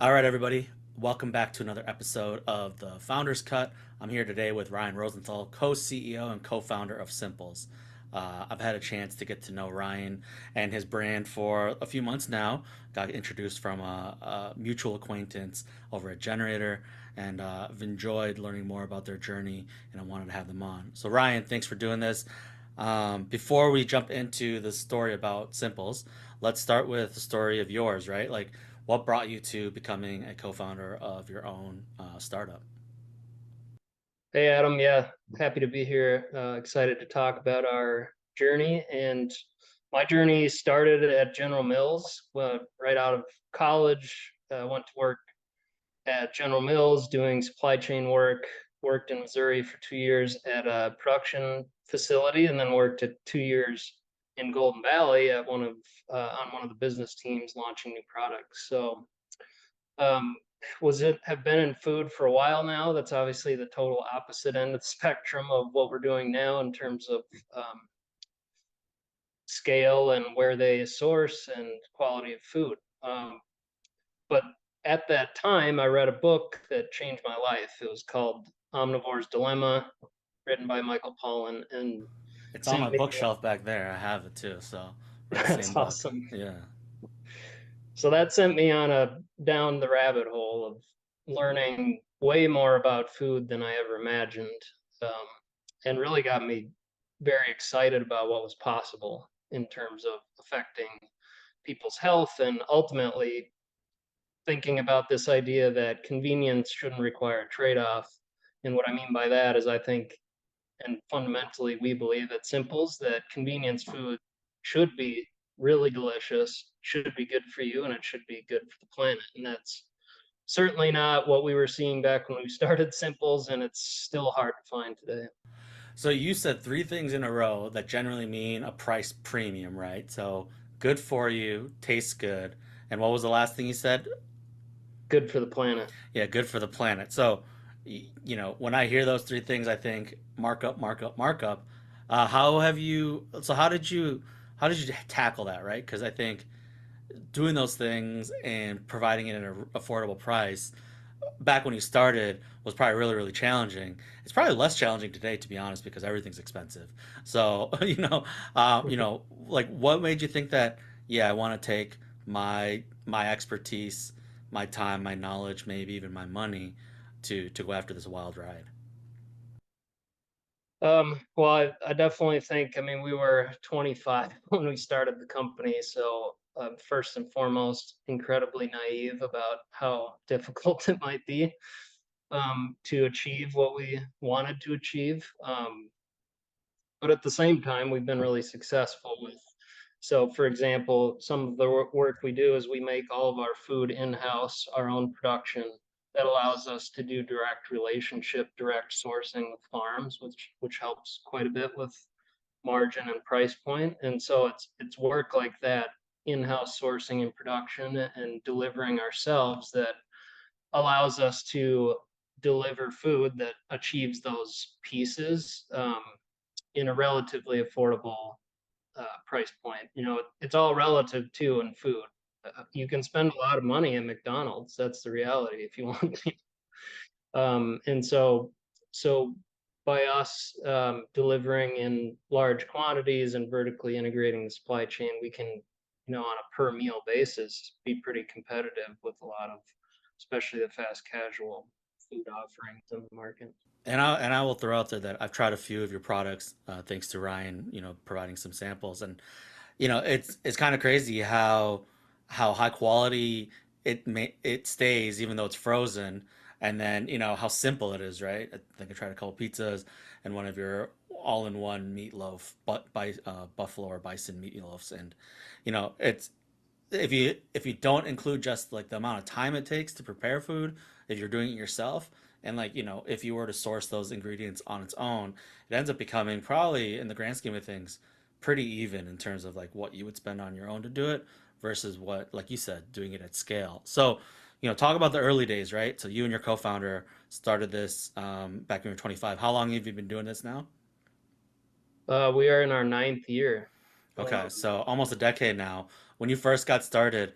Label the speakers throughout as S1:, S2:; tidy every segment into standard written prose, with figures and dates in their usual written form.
S1: All right, everybody. Welcome back to another episode of the Founders Cut. I'm here today with Ryan Rosenthal, co-CEO and co-founder of Simples. I've had a chance to get to know Ryan and his brand for a few months now. Got introduced from a mutual acquaintance over at Generator, and I've enjoyed learning more about their journey, and I wanted to have them on. So, Ryan, thanks for doing this. Before we jump into the story about Simples, let's start with the story of yours, right? Like, what brought you to becoming a co-founder of your own startup?
S2: Hey Adam, yeah, happy to be here. Excited to talk about our journey. And my journey started at General Mills. Right out of college, went to work at General Mills doing supply chain work. Worked in Missouri for 2 years at a production facility, and then worked at 2 years in Golden Valley at on one of the business teams launching new products. So um, was it have been in food for a while now. That's obviously the total opposite end of the spectrum of what we're doing now in terms of um, scale and where they source and quality of food. But at that time, I read a book that changed my life. It was called Omnivore's Dilemma, written by Michael Pollan, and
S1: It's on
S2: sent
S1: my
S2: me.
S1: bookshelf back there. I have it too. So read the
S2: That's
S1: same book.
S2: awesome.
S1: Yeah.
S2: So that sent me on a down the rabbit hole of learning way more about food than I ever imagined, um, and really got me very excited about what was possible in terms of affecting people's health and ultimately thinking about this idea that convenience shouldn't require a trade-off. And what I mean by that is I think, and fundamentally we believe at Simples, that convenience food should be really delicious, should be good for you, and it should be good for the planet. And that's certainly not what we were seeing back when we started Simples, and it's still hard to find today.
S1: So you said three things in a row that generally mean a price premium, right? So good for you, tastes good, and what was the last thing you said?
S2: Good for the planet.
S1: Yeah, good for the planet. So, when I hear those three things, I think markup, markup, markup. How have you? So how did you tackle that, right? Because I think doing those things and providing it at an affordable price back when you started was probably really really challenging. It's probably less challenging today, to be honest, because everything's expensive. So like what made you think that? Yeah, I want to take my expertise, my time, my knowledge, maybe even my money to go after this wild ride.
S2: Well, I definitely think, I mean, we were 25 when we started the company. So, first and foremost, incredibly naive about how difficult it might be to achieve what we wanted to achieve. But at the same time, we've been really successful with. So, for example, some of the work we do is we make all of our food in-house, our own production. That allows us to do direct relationship, direct sourcing with farms, which helps quite a bit with margin and price point. And so it's work like that, in-house sourcing and production and delivering ourselves, that allows us to deliver food that achieves those pieces in a relatively affordable price point. It's all relative too in food. You can spend a lot of money at McDonald's. That's the reality if you want to. And so by us delivering in large quantities and vertically integrating the supply chain, we can, on a per meal basis, be pretty competitive with a lot of, especially the fast casual food offerings in the market.
S1: And I will throw out there that I've tried a few of your products, thanks to Ryan, providing some samples, and it's kind of crazy how high quality it stays even though it's frozen, and then how simple it is, right? I think I tried a couple pizzas and one of your all-in-one meatloaf, but by buffalo or bison meatloafs, and it's if you don't include just like the amount of time it takes to prepare food, if you're doing it yourself, and like if you were to source those ingredients on its own, it ends up becoming probably in the grand scheme of things pretty even in terms of like what you would spend on your own to do it versus what, like you said, doing it at scale. So talk about the early days, right? So you and your co-founder started this back when you were 25. How long have you been doing this now?
S2: We are in our ninth year.
S1: Okay,
S2: Um,
S1: so almost a decade now. When you first got started,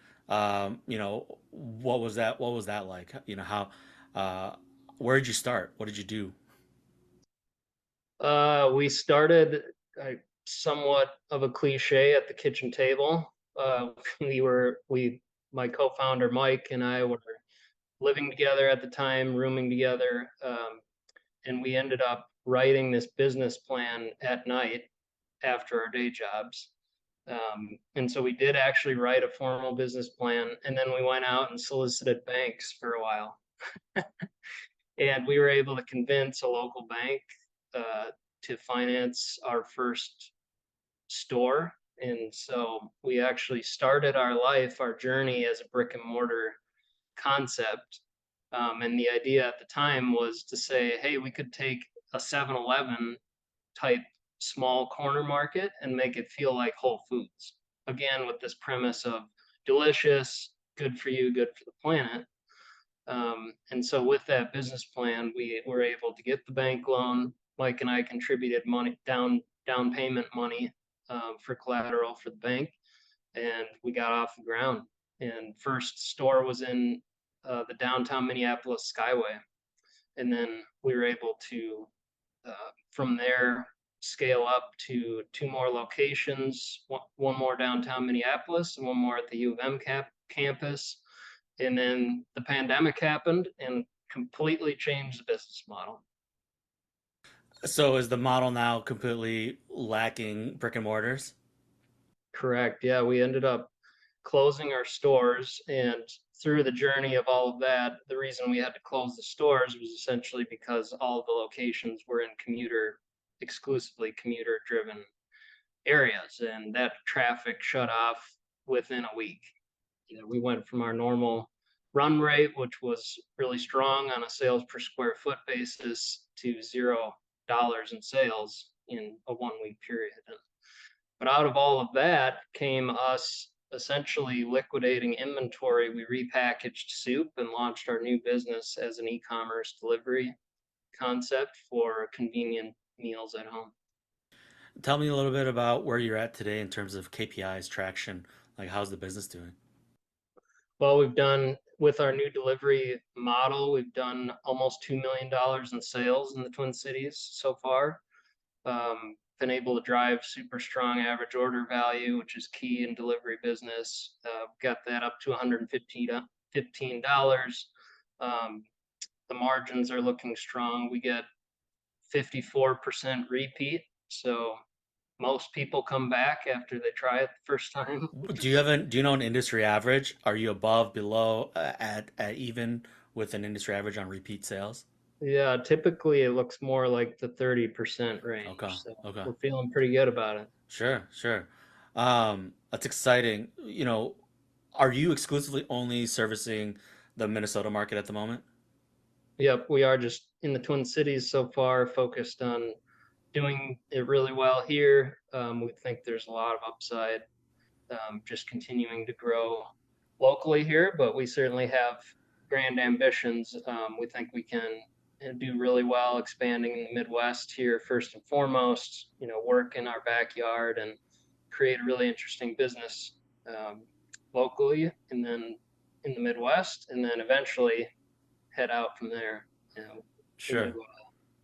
S1: What was that like? You know, how uh where did you start? What did you do?
S2: We started somewhat of a cliche at the kitchen table. We, my co-founder Mike and I were living together at the time, rooming together, and we ended up writing this business plan at night after our day jobs. And so we did actually write a formal business plan, and then we went out and solicited banks for a while. And we were able to convince a local bank uh, to finance our first store. And so we actually started our journey as a brick and mortar concept. And the idea at the time was to say, hey, we could take a 7-Eleven type small corner market and make it feel like Whole Foods. Again, with this premise of delicious, good for you, good for the planet. And so with that business plan, we were able to get the bank loan. Mike and I contributed money down payment money for collateral for the bank, and we got off the ground. And first store was in the downtown Minneapolis Skyway, and then we were able to from there scale up to two more locations, one more downtown Minneapolis and one more at the U of M campus. And then the pandemic happened and completely changed the business model.
S1: So is the model now completely lacking brick and mortars?
S2: Correct. Yeah, we ended up closing our stores. And through the journey of all of that, the reason we had to close the stores was essentially because all of the locations were in exclusively commuter driven areas. And that traffic shut off within a week. You know, we went from our normal run rate, which was really strong on a sales per square foot basis, to $0 in sales in a 1 week period. But out of all of that came us essentially liquidating inventory. We repackaged soup and launched our new business as an e-commerce delivery concept for convenient meals at home.
S1: Tell me a little bit about where you're at today in terms of KPIs, traction. Like, how's the business doing?
S2: Well, we've done with our new delivery model, we've done almost $2 million in sales in the Twin Cities so far. Been able to drive super strong average order value, which is key in delivery business. Got that up to $115. Um, the margins are looking strong. We get 54% repeat. So most people come back after they try it the first time.
S1: Do you know an industry average? Are you above, below, at even with an industry average on repeat sales?
S2: Yeah, typically it looks more like the 30%
S1: Okay,
S2: range. So
S1: okay.
S2: we're feeling pretty good about it.
S1: Sure, sure. That's exciting. You know, are you exclusively only servicing the Minnesota market at the moment?
S2: Yep, we are just in the Twin Cities so far, focused on doing it really well here. We think there's a lot of upside, just continuing to grow locally here, but we certainly have grand ambitions. We think we can do really well expanding in the Midwest here, first and foremost, you know, work in our backyard and create a really interesting business um, locally, and then in the Midwest, and then eventually head out from there, you know, into
S1: Sure.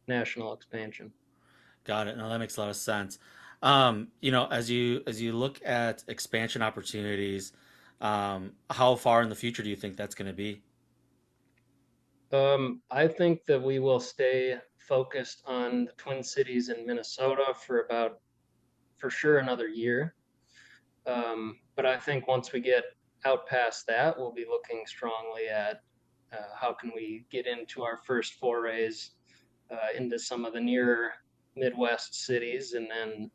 S2: national expansion.
S1: Got it. No, that makes a lot of sense. You know, as you look at expansion opportunities, how far in the future do you think that's going to be?
S2: I think that we will stay focused on the Twin Cities in Minnesota for sure, another year. But I think once we get out past that, we'll be looking strongly at how can we get into our first forays into some of the nearer Midwest cities, and then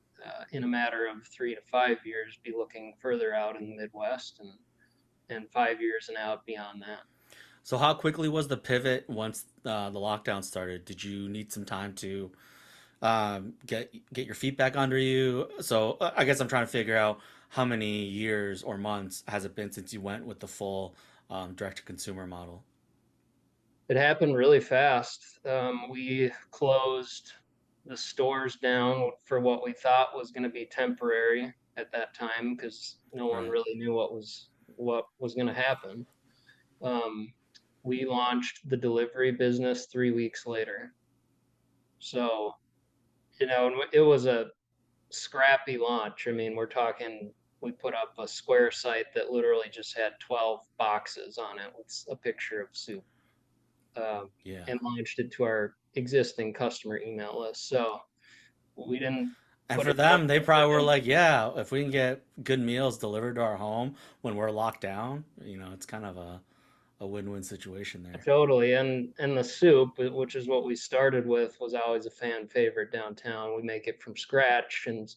S2: in a matter of 3 to 5 years, be looking further out in the Midwest, and 5 years and out beyond that.
S1: So, how quickly was the pivot once the lockdown started? Did you need some time to get your feet back under you? So, I guess I'm trying to figure out how many years or months has it been since you went with the full direct to consumer model?
S2: It happened really fast. We closed the stores down for what we thought was going to be temporary at that time because no one
S1: Right.
S2: really knew what was going to happen. Um, we launched the delivery business 3 weeks later. So, and it was a scrappy launch. I mean, we're talking, we put up a Square site that literally just had 12 boxes on it with a picture of soup, um,
S1: Yeah.
S2: and launched it to our existing customer email list. So we didn't
S1: And
S2: put
S1: for
S2: a ton
S1: them, they
S2: of effort
S1: probably were
S2: into
S1: like,
S2: it.
S1: yeah, if we can get good meals delivered to our home when we're locked down, it's kind of a win-win situation there.
S2: Totally, and the soup, which is what we started with, was always a fan favorite downtown. We make it from scratch and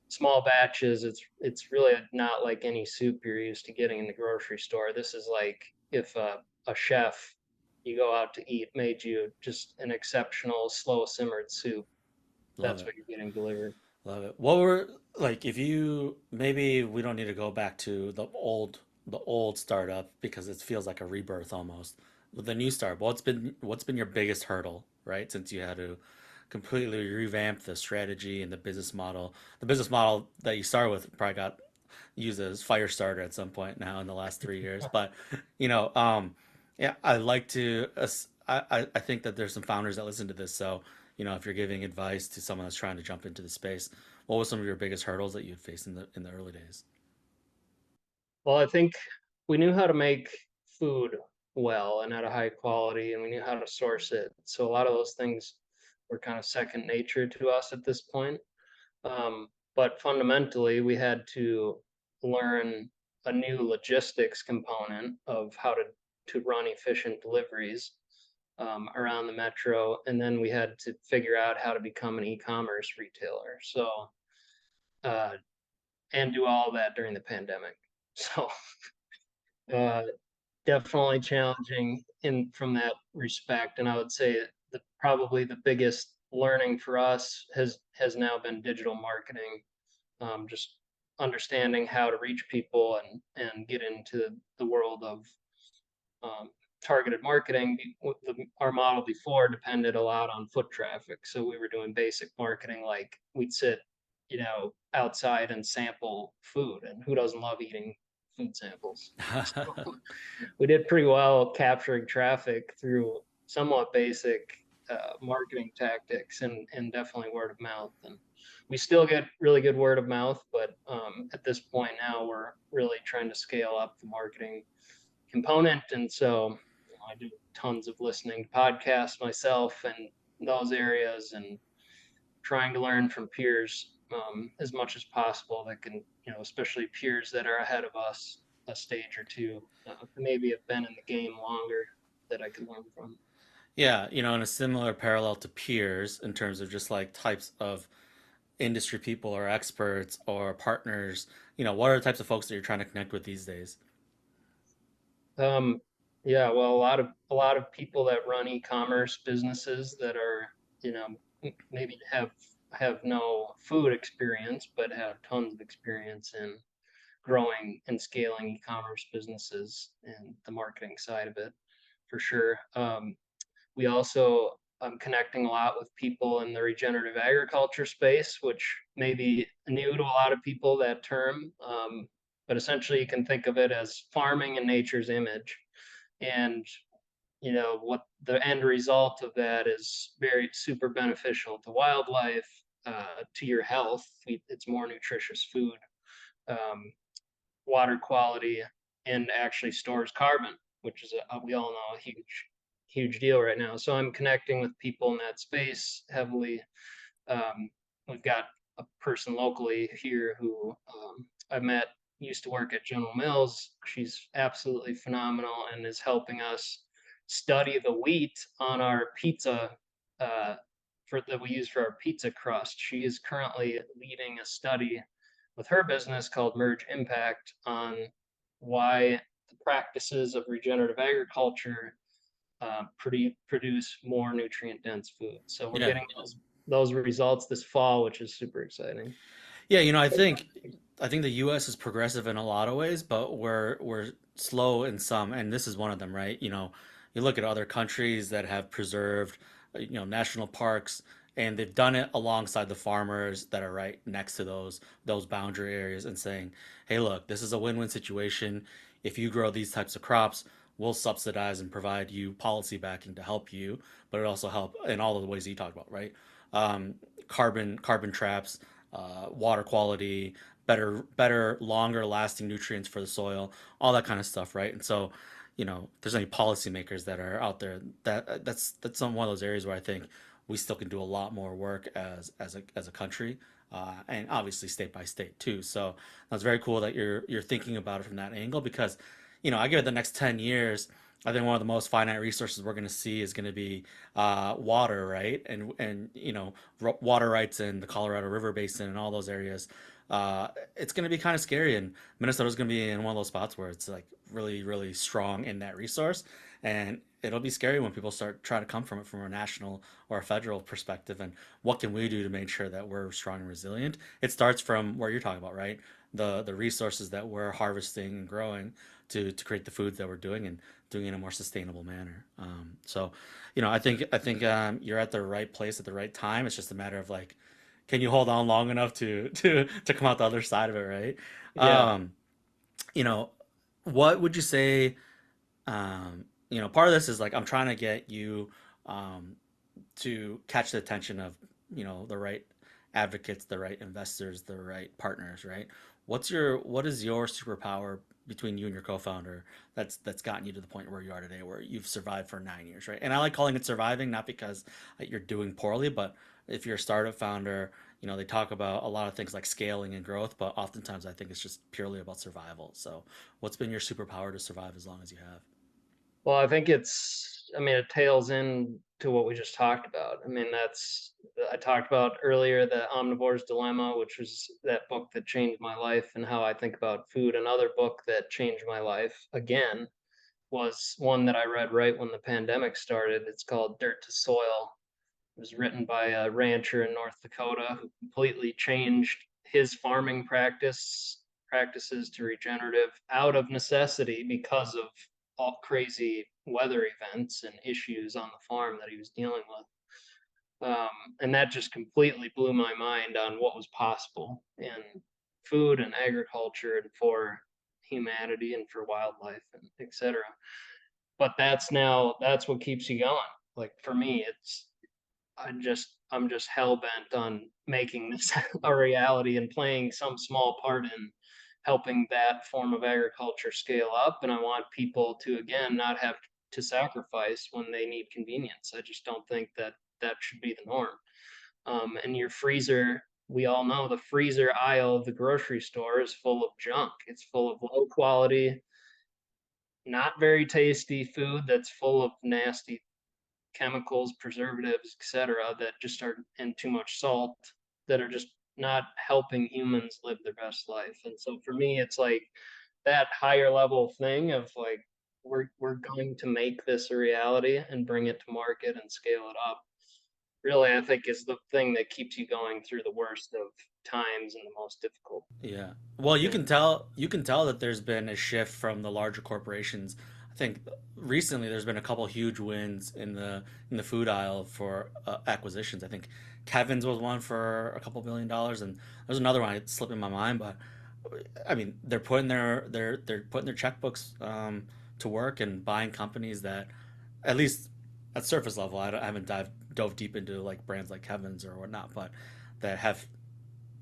S2: small batches. It's really not like any soup you're used to getting in the grocery store. This is like if a chef you go out to eat made you just an exceptional slow simmered soup.
S1: Love
S2: That's
S1: it.
S2: what you're getting delivered.
S1: Love it. What were like if you maybe we don't need to go back to the old startup because it feels like a rebirth almost. With the new startup, what's been your biggest hurdle, right? Since you had to completely revamp the strategy and the business model. The business model that you started with probably got used as fire starter at some point now in the last 3 years. But you know, yeah, I like to. I think that there's some founders that listen to this, so if you're giving advice to someone that's trying to jump into the space, what were some of your biggest hurdles that you'd face in the early days?
S2: Well, I think we knew how to make food well and at a high quality, and we knew how to source it. So a lot of those things were kind of second nature to us at this point. But fundamentally, we had to learn a new logistics component of how to run efficient deliveries around the metro, and then we had to figure out how to become an e-commerce retailer. So uh, and do all that during the pandemic. So uh, definitely challenging in from that respect. And I would say that probably the biggest learning for us has now been digital marketing, just understanding how to reach people and get into the world of um, targeted marketing. Our model before depended a lot on foot traffic, so we were doing basic marketing like we'd sit, outside and sample food, and who doesn't love eating food samples? So we did pretty well capturing traffic through somewhat basic marketing tactics and definitely word of mouth. And we still get really good word of mouth, but at this point now we're really trying to scale up the marketing component. And so I do tons of listening to podcasts myself and those areas and trying to learn from peers as much as possible that can, especially peers that are ahead of us a stage or two, maybe have been in the game longer that I could learn from.
S1: Yeah, in a similar parallel to peers in terms of just like types of industry people or experts or partners, what are the types of folks that you're trying to connect with these days?
S2: Um, yeah, well, a lot of people that run e-commerce businesses that are, maybe have no food experience, but have tons of experience in growing and scaling e-commerce businesses and the marketing side of it, for sure. We also connecting a lot with people in the regenerative agriculture space, which may be new to a lot of people, that term. But essentially, you can think of it as farming in nature's image. And, what the end result of that is very super beneficial to wildlife, to your health. It's more nutritious food, um, water quality, and actually stores carbon, which is we all know a huge deal right now. So I'm connecting with people in that space heavily. Um, we've got a person locally here who I met used to work at General Mills. She's absolutely phenomenal and is helping us study the wheat on our pizza uh, that we use for our pizza crust. She is currently leading a study with her business called Merge Impact on why the practices of regenerative agriculture produce more nutrient dense food. So we're
S1: Yeah.
S2: getting those results this fall, which is super exciting.
S1: Yeah, I think the US is progressive in a lot of ways, but we're slow in some, and this is one of them, right? You look at other countries that have preserved, national parks, and they've done it alongside the farmers that are right next to those boundary areas and saying, "Hey, look, this is a win-win situation. If you grow these types of crops, we'll subsidize and provide you policy backing to help you, but it also help in all of the ways that you talk about, right? Um, carbon traps, water quality, better longer lasting nutrients for the soil, all that kind of stuff, right? And so, if there's any policymakers that are out there, that's one of those areas where I think we still can do a lot more work as a country, and obviously state by state too. So that's very cool that you're thinking about it from that angle, because I give it the next 10 years. I think one of the most finite resources we're going to see is going to be water, right? And water rights in the Colorado River Basin and all those areas. It's going to be kind of scary, and Minnesota's going to be in one of those spots where it's like really, really strong in that resource, and it'll be scary when people start trying to come from it from a national or a federal perspective. And what can we do to make sure that we're strong and resilient? It starts from where you're talking about, right? The resources that we're harvesting and growing to create the foods that we're doing, and doing it in a more sustainable manner. So, I think you're at the right place at the right time. It's just a matter of like, can you hold on long enough to come out the other side of it, right?
S2: Yeah.
S1: Um, you know, what would you say? Part of this is like I'm trying to get you um, to catch the attention of the right advocates, the right investors, the right partners, right? What is your superpower between you and your co-founder that's gotten you to the point where you are today, where you've survived for 9 years, right? And I like calling it surviving, not because you're doing poorly, but if you're a startup founder, they talk about a lot of things like scaling and growth, but oftentimes I think it's just purely about survival. So, what's been your superpower to survive as long as you have?
S2: Well, I think I mean, it tails in to what we just talked about. I mean, I talked about earlier the Omnivore's Dilemma, which was that book that changed my life and how I think about food. Another book that changed my life again was one that I read right when the pandemic started. It's called Dirt to Soil. It was written by a rancher in North Dakota who completely changed his farming practices to regenerative out of necessity because of all crazy weather events and issues on the farm that he was dealing with. And that just completely blew my mind on what was possible in food and agriculture and for humanity and for wildlife and etc. But that's what keeps you going. Like for me, I'm just hell bent on making this a reality and playing some small part in helping that form of agriculture scale up. And I want people to again not have to sacrifice when they need convenience. I just don't think that that should be the norm. And your freezer, we all know the freezer aisle of the grocery store is full of junk. It's full of low quality, not very tasty food that's full of nasty chemicals, preservatives, etc., that just are and too much salt that are just not helping humans live their best life. And so for me, it's like that higher level thing of like we're going to make this a reality and bring it to market and scale it up. Really, I think is the thing that keeps you going through the worst of times and the most difficult.
S1: Yeah. Well, you
S2: Yeah.
S1: can tell that there's been a shift from the larger corporations. I think recently there's been a couple huge wins in the food aisle for acquisitions. I think Kevin's was one for a couple $1 billion, and there's another one it's slipping my mind, but I mean they're putting their checkbooks to work and buying companies that, at least at surface level, I haven't dove deep into like brands like Kevin's or whatnot, but that have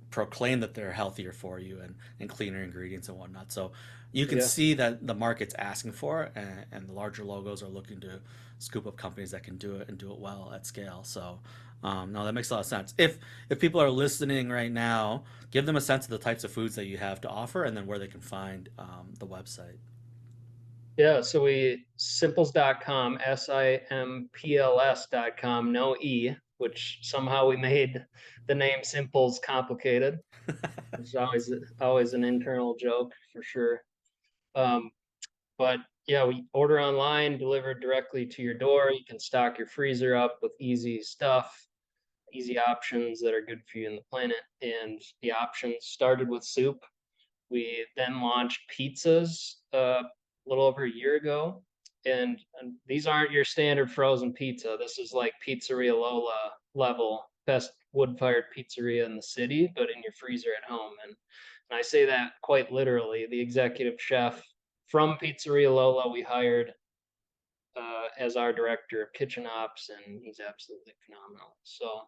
S1: proclaim that they're healthier for you and cleaner ingredients and whatnot. So you can
S2: Yeah.
S1: see that the market's asking for it, and the larger logos are looking to scoop up companies that can do it and do it well at scale. So no, that makes a lot of sense. If people are listening right now, give them a sense of the types of foods that you have to offer, and then where they can find the website.
S2: Yeah, so we simples.com, simpls.com, no E, which somehow we made the name Simples complicated. It's always an internal joke for sure. Um, but yeah, we order online, delivered directly to your door. You can stock your freezer up with easy stuff, easy options that are good for you and the planet. And the options started with soup. We then launched pizzas a little over a year ago, and these aren't your standard frozen pizza. This is like Pizzeria Lola level, best wood-fired pizzeria in the city, but in your freezer at home. And I say that quite literally. The executive chef from Pizzeria Lola we hired as our director of kitchen ops, and he's absolutely phenomenal. So,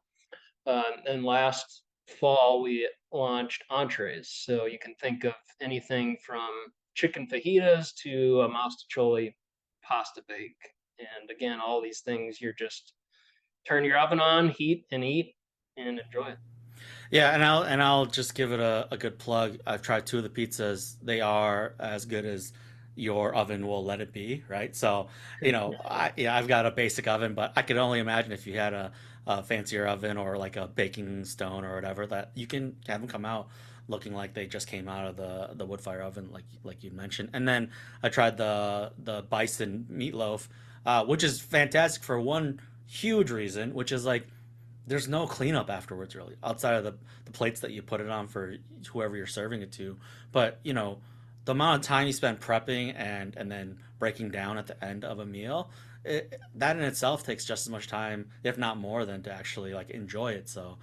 S2: and last fall we launched entrees. So you can think of anything from chicken fajitas to a mostaccioli pasta bake. And again, all these things you're just turn your oven on, heat, and eat, and enjoy it.
S1: Yeah, and I'll just give it a good plug. I've tried two of the pizzas. They are as good as your oven will let it be, right? So, yeah, I've got a basic oven, but I could only imagine if you had a fancier oven or like a baking stone or whatever that you can have them come out looking like they just came out of the wood fire oven, like you mentioned. And then I tried the bison meatloaf, which is fantastic for one huge reason, which is like there's no cleanup afterwards really outside of the plates that you put it on for whoever you're serving it to. But the amount of time you spend prepping and then breaking down at the end of a meal, that in itself takes just as much time if not more than to actually like enjoy it. So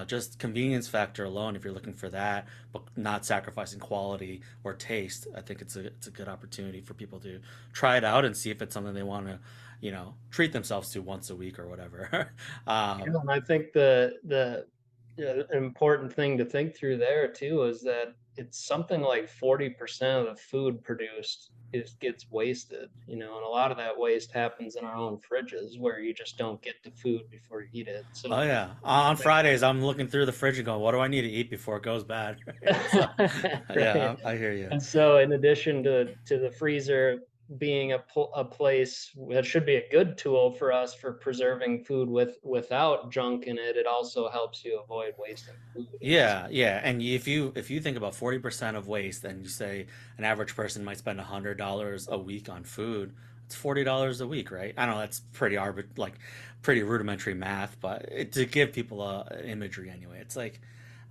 S1: just convenience factor alone, if you're looking for that but not sacrificing quality or taste, I think it's a good opportunity for people to try it out and see if it's something they want to treat themselves to once a week or whatever.
S2: Yeah,
S1: um,
S2: and I think the important thing to think through there too is that it's something like 40% of the food produced is gets wasted, and a lot of that waste happens in our own fridges where you just don't get to food before you eat it.
S1: oh
S2: So
S1: yeah, on Fridays I'm looking through the fridge and going, what do I need to eat before it goes bad? So
S2: right.
S1: yeah, I hear you.
S2: And so in addition to the freezer being a place that should be a good tool for us for preserving food without junk in it, it also helps you avoid wasting food. And
S1: Yeah, yeah, and if you think about 40% of waste, and you say an average person might spend $100 a week on food, it's $40 a week, right? I know that's pretty rudimentary math, but to give people a imagery anyway, it's like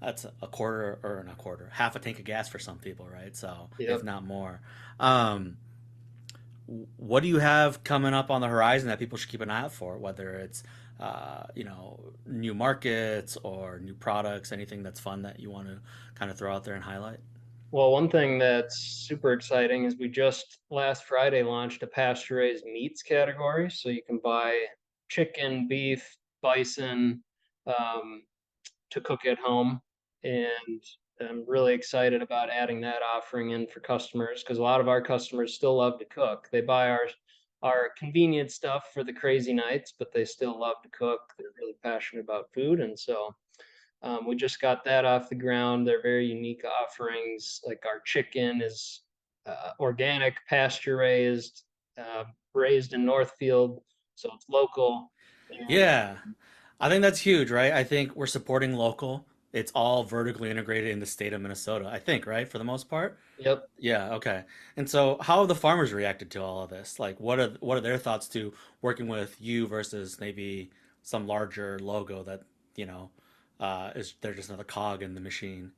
S1: that's a quarter or not quarter, half a tank of gas for some people, right? So if
S2: yep.
S1: not more. Um, what do you have coming up on the horizon that people should keep an eye out for? Whether it's new markets or new products, anything that's fun that you want to kind of throw out there and highlight?
S2: Well, one thing that's super exciting is we just last Friday launched a pasture raised meats category. So you can buy chicken, beef, bison, um, to cook at home. And I'm really excited about adding that offering in for customers because a lot of our customers still love to cook. They buy our convenient stuff for the crazy nights, but they still love to cook. They're really passionate about food, and so we just got that off the ground. They're very unique offerings. Like our chicken is organic, pasture raised, uh, raised in Northfield, so it's local. And
S1: Yeah, I think that's huge, right? I think we're supporting local. It's all vertically integrated in the state of Minnesota, I think, right? For the most part.
S2: yep.
S1: Yeah, okay. And so how have the farmers reacted to all of this? Like what are their thoughts to working with you versus maybe some larger logo that, you know, is they're just another cog in the machine?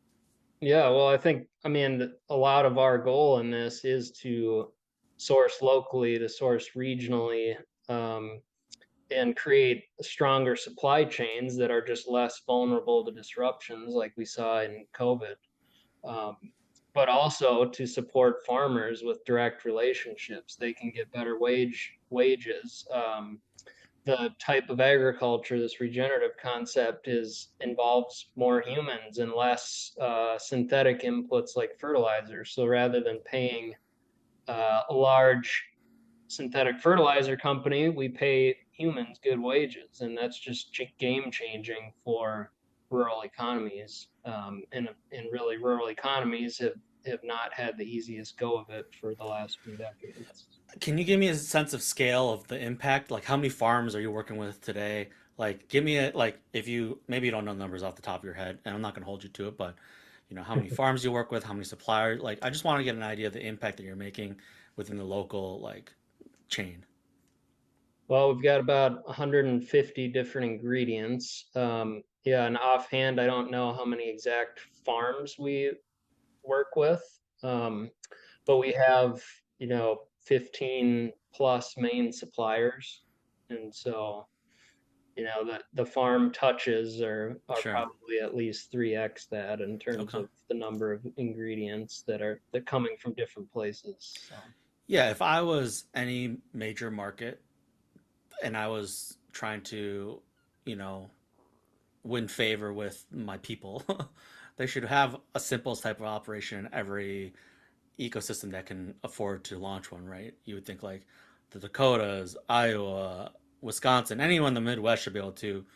S2: Yeah, well, I mean, a lot of our goal in this is to source locally, to source regionally, um, and create stronger supply chains that are just less vulnerable to disruptions like we saw in COVID. Um, but also to support farmers with direct relationships. They can get better wages. The type of agriculture, this regenerative concept, is involves more humans and less synthetic inputs like fertilizers. So rather than paying a large synthetic fertilizer company, we pay humans good wages, and that's just game changing for rural economies. And really, rural economies have not had the easiest go of it for the last few decades.
S1: Can you give me a sense of scale of the impact? Like how many farms are you working with today? Like give me a like if you maybe you don't know numbers off the top of your head, and I'm not going to hold you to it, but how many farms you work with, how many suppliers? Like I just want to get an idea of the impact that you're making within the local like chain.
S2: Well, we've got about 150 different ingredients. Yeah, and offhand, I don't know how many exact farms we work with. Um, but we have, 15 plus main suppliers. And so, the farm touches are
S1: Sure.
S2: probably at least 3x that in terms
S1: Okay.
S2: of the number of ingredients that coming from different places. So.
S1: Yeah, if I was any major market and I was trying to, you know, win favor with my people, they should have a simple type of operation in every ecosystem that can afford to launch one, right? You would think like the Dakotas, Iowa, Wisconsin, anyone in the Midwest should be able to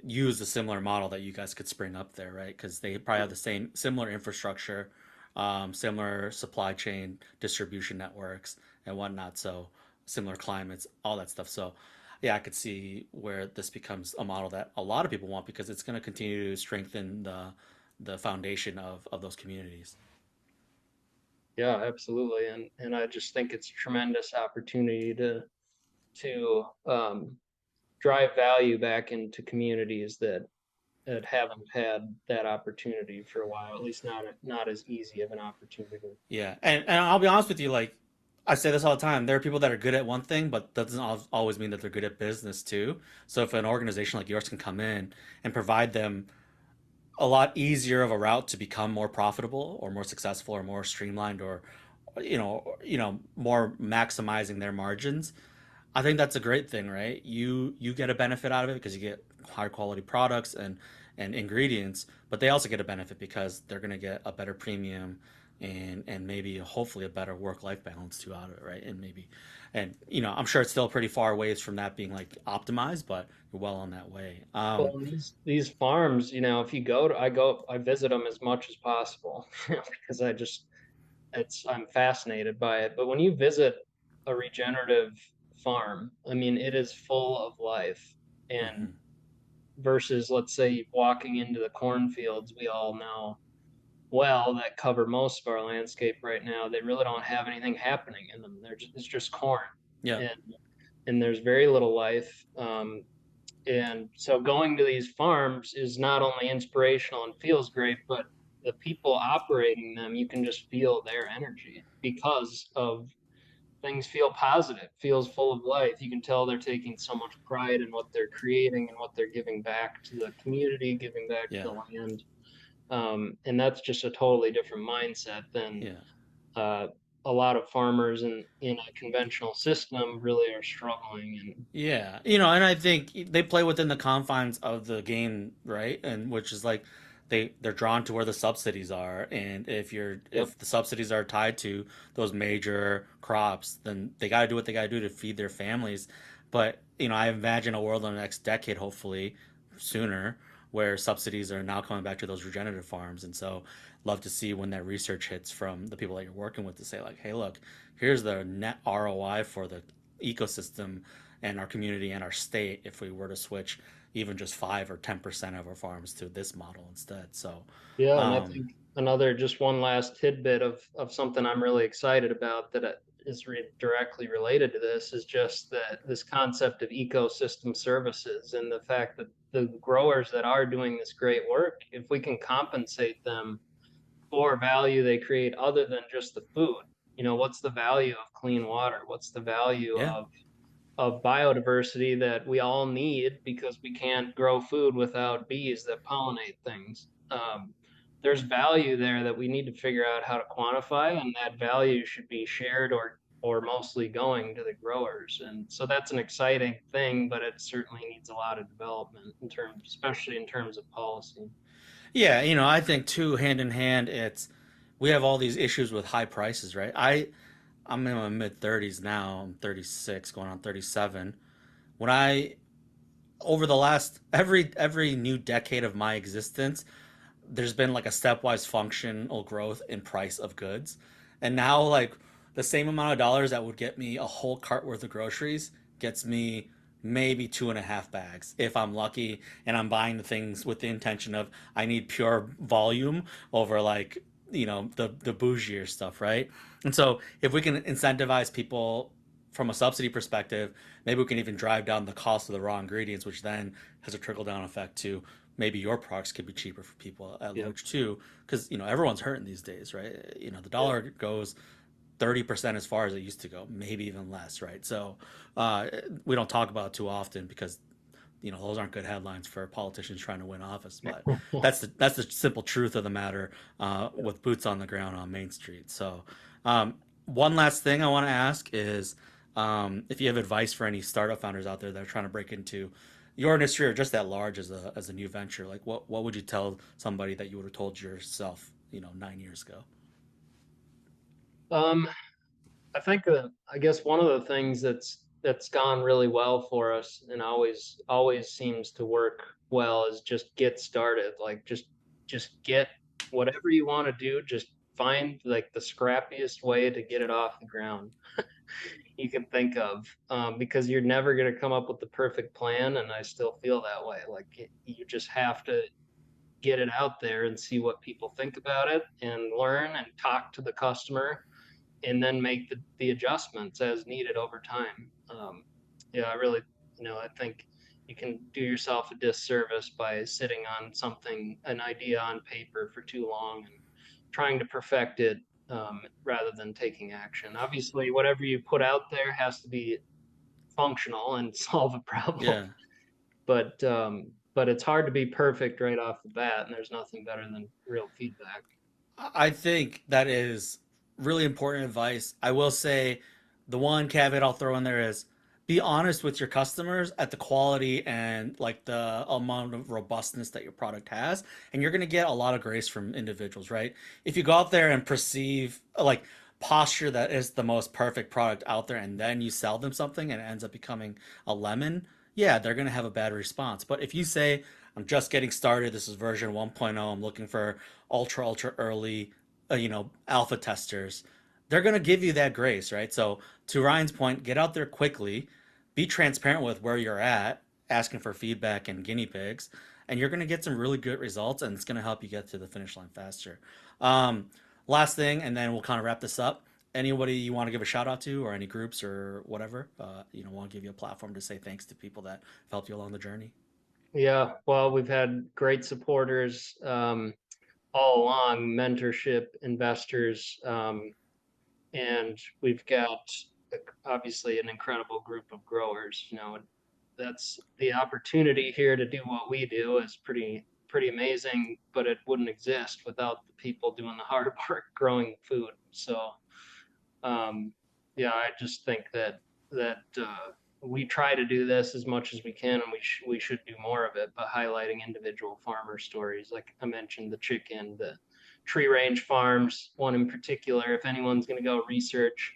S1: use a similar model that you guys could spring up there, right? Because they probably have the same similar infrastructure, similar supply chain distribution networks and whatnot. So similar climates, all that stuff. So yeah, I could see where this becomes a model that a lot of people want because it's going to continue to strengthen the foundation of those communities.
S2: Yeah, absolutely. And I just think it's a tremendous opportunity to drive value back into communities that haven't had that opportunity for a while, at least not as easy of an opportunity.
S1: Yeah, and I'll be honest with you, like I say this all the time, there are people that are good at one thing, but that doesn't always mean that they're good at business too. So if an organization like yours can come in and provide them a lot easier of a route to become more profitable or more successful or more streamlined or more maximizing their margins, I think that's a great thing, right? You get a benefit out of it because you get high quality products and ingredients, but they also get a benefit because they're going to get a better premium and maybe hopefully a better work life balance too out of it, right? And maybe and I'm sure it's still pretty far ways from that being like optimized, but you're well on that way.
S2: Well, and these farms, if you I visit them as much as possible, because I'm fascinated by it. But when you visit a regenerative farm, I mean, it is full of life. And
S1: Hmm.
S2: versus, let's say, walking into the cornfields, we all know well that cover most of our landscape right now, they really don't have anything happening in them. It's just corn,
S1: Yeah.
S2: and there's very little life. And so going to these farms is not only inspirational and feels great, but the people operating them, you can just feel their energy because of things feel positive, feels full of life. You can tell they're taking so much pride in what they're creating and what they're giving back to the community, giving back to
S1: Yeah.
S2: the land. And that's just a totally different mindset than
S1: Yeah.
S2: uh, a lot of farmers in a conventional system really are struggling. And
S1: Yeah, and I think they play within the confines of the game, right? And which is like they're drawn to where the subsidies are, and
S2: yep,
S1: if the subsidies are tied to those major crops, then they got to do what they got to do to feed their families. But I imagine a world in the next decade, hopefully sooner, where subsidies are now coming back to those regenerative farms, and so love to see when that research hits from the people that you're working with to say like, hey, look, here's the net ROI for the ecosystem and our community and our state if we were to switch even just 5 or 10% of our farms to this model instead. So,
S2: yeah, and I
S1: um,
S2: think another just one last tidbit of something I'm really excited about that is directly related to this is just that this concept of ecosystem services and the fact that the growers that are doing this great work, if we can compensate them for value they create other than just the food, what's the value of clean water? What's the value
S1: yeah,
S2: of biodiversity that we all need because we can't grow food without bees that pollinate things. There's value there that we need to figure out how to quantify, and that value should be shared or mostly going to the growers. And so that's an exciting thing, but it certainly needs a lot of development especially in terms of policy.
S1: yeah. I think too, hand in hand, it's we have all these issues with high prices, right? I'm in my mid 30s now. I'm 36, going on 37. When I over the last every new decade of my existence, there's been like a stepwise functional growth in price of goods. And now like the same amount of dollars that would get me a whole cart worth of groceries gets me maybe 2.5 bags if I'm lucky and I'm buying the things with the intention of I need pure volume over like the bougier stuff, right? And so if we can incentivize people from a subsidy perspective, maybe we can even drive down the cost of the raw ingredients, which then has a trickle down effect to maybe your products could be cheaper for people at
S2: Yep.
S1: large too, because everyone's hurting these days, right? The
S2: Yep.
S1: dollar goes 30% as far as it used to go, maybe even less, right? So we don't talk about it too often because those aren't good headlines for politicians trying to win office, but that's the simple truth of the matter with boots on the ground on Main Street. So One last thing I want to ask is if you have advice for any startup founders out there that are trying to break into your industry or just at large as a new venture, like what would you tell somebody that you would have told yourself, 9 years ago?
S2: Um, I think I guess one of the things that's gone really well for us and always seems to work well is just get started. Like just get whatever you want to do, just find like the scrappiest way to get it off the ground you can think of, because you're never going to come up with the perfect plan, and I still feel that way. Like you just have to get it out there and see what people think about it and learn and talk to the customer and then make the adjustments as needed over time. Yeah, I really, I think you can do yourself a disservice by sitting on something, an idea on paper for too long and trying to perfect it, rather than taking action. Obviously, whatever you put out there has to be functional and solve a problem,
S1: Yeah.
S2: but it's hard to be perfect right off the bat, and there's nothing better than real feedback.
S1: I think that is really important advice. I will say the one caveat I'll throw in there is be honest with your customers at the quality and like the amount of robustness that your product has, and you're going to get a lot of grace from individuals, right? If you go out there and perceive like posture that is the most perfect product out there and then you sell them something and it ends up becoming a lemon, yeah, they're going to have a bad response. But if you say I'm just getting started, this is version 1.0, I'm looking for ultra early alpha testers, they're going to give you that grace, right? So to Ryan's point, get out there quickly, be transparent with where you're at, asking for feedback and guinea pigs, and you're going to get some really good results, and it's going to help you get to the finish line faster. um, Last thing, and then we'll kind of wrap this up. Anybody you want to give a shout out to, or any groups or whatever, want to give you a platform to say thanks to people that have helped you along the journey?
S2: Yeah, well, we've had great supporters, all along, mentorship, investors, and we've got obviously an incredible group of growers. That's the opportunity here to do what we do is pretty amazing, but it wouldn't exist without the people doing the hard work growing food. So, yeah, I just think that we try to do this as much as we can, and we should do more of it. But highlighting individual farmer stories, like I mentioned, the chicken, the tree range farms, one in particular. If anyone's going to go research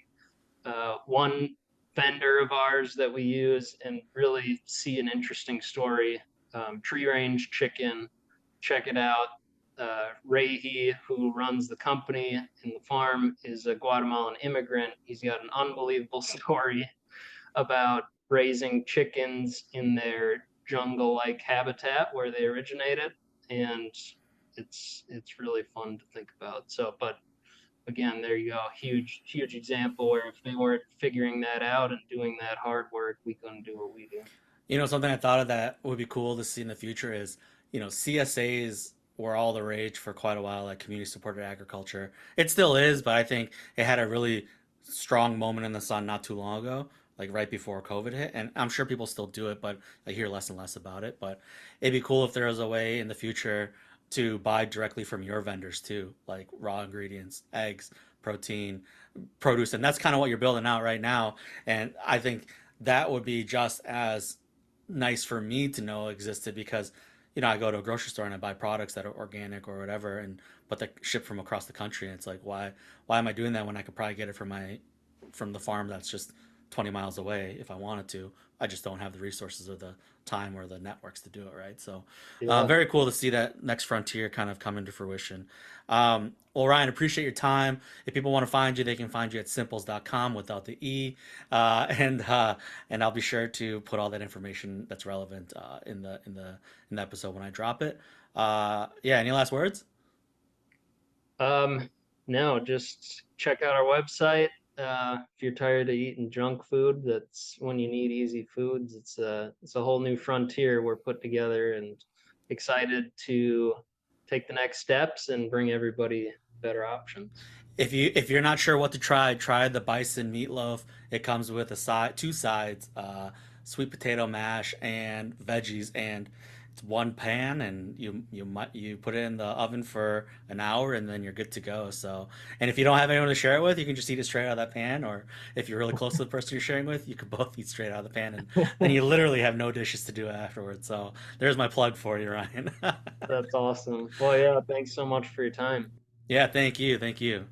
S2: one vendor of ours that we use and really see an interesting story, tree range chicken, check it out. Rehi, who runs the company and the farm, is a Guatemalan immigrant. He's got an unbelievable story about raising chickens in their jungle-like habitat where they originated, and it's really fun to think about. So, but again, there you go, huge example where if they weren't figuring that out and doing that hard work, we couldn't do what we do.
S1: Something I thought of that would be cool to see in the future is, CSAs were all the rage for quite a while, like community supported agriculture. It still is, but I think it had a really strong moment in the sun not too long ago, like right before COVID hit. And I'm sure people still do it, but I hear less and less about it. But it'd be cool if there was a way in the future to buy directly from your vendors too, like raw ingredients, eggs, protein, produce. And that's kind of what you're building out right now. And I think that would be just as nice for me to know existed because I go to a grocery store and I buy products that are organic or whatever, and but they ship from across the country, and it's like why am I doing that when I could probably get it from the farm that's just 20 miles away if I wanted to. I just don't have the resources or the time or the networks to do it, right? So
S2: Yeah.
S1: very cool to see that next frontier kind of come into fruition. Well, Ryan, appreciate your time. If people want to find you, they can find you at simples.com without the E. And I'll be sure to put all that information that's relevant in the episode when I drop it. Yeah, any last words?
S2: Um, no, just check out our website. If you're tired of eating junk food, that's when you need easy foods. It's a whole new frontier we're put together, and excited to take the next steps and bring everybody better options.
S1: If you're not sure what to try the bison meatloaf. It comes with two sides, sweet potato mash and veggies, and it's one pan, and you put it in the oven for an hour, and then you're good to go. So, and if you don't have anyone to share it with, you can just eat it straight out of that pan. Or if you're really close to the person you're sharing with, you could both eat straight out of the pan, and then you literally have no dishes to do afterwards. So there's my plug for you, Ryan.
S2: That's awesome. Well, yeah, thanks so much for your time.
S1: Yeah, thank you, thank you.